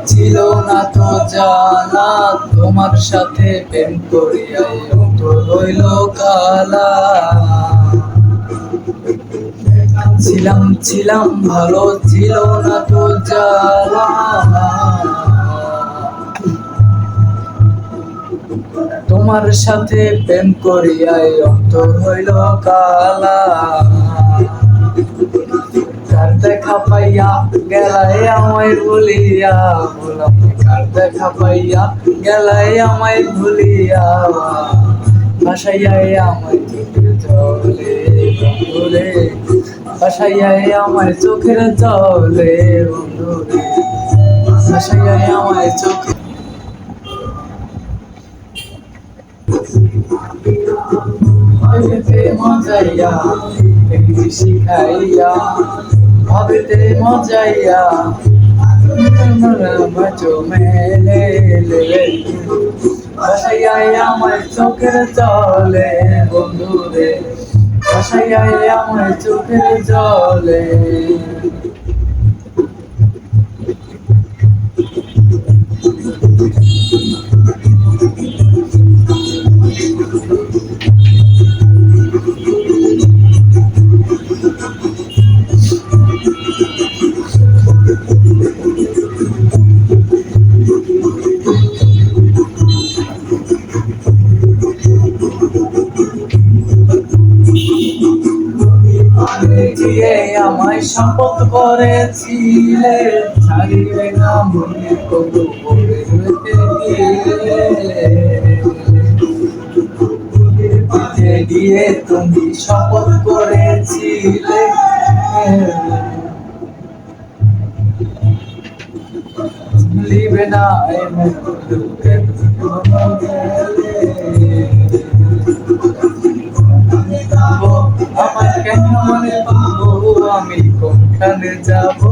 ছিল না তো জানা তোমার সাথে প্রেম করিয়াই অন্তর হইল কালা। ছিলাম ছিলাম ভালো, ছিল না তো জানা তোমার সাথে প্রেম করিয়াই অন্তর হইল কালা। কার দেখা পাইয়া গেলাই আমায় ভুলিয়া, বললাম কার দেখা পাইয়া গেলাই আমায় ভুলিয়া, ভাসাইয়াই আমায় চোখের জলে বন্ধুরে, ভাসাইয়াই আমায় চোখের জলে বন্ধুরে, ভাসাইয়াই আমায় চোখে। ভাবিতে মজাইয়া একটি শিখাইয়া, ভাবিতে মজাইয়া মেলে ভাসাইয়াই আমার চোখের জলে বন্ধুরে, ভাসাইয়াই আমার চোখের জলে। দিয়ে আমায় শপথ করেছিলে, ছাড়িবে না মনে কবু বলে দিয়ে তুমি শপথ করেছিলে, লিবে না আমার কেন মনে পাবো, আমি কোনখানে যাবো।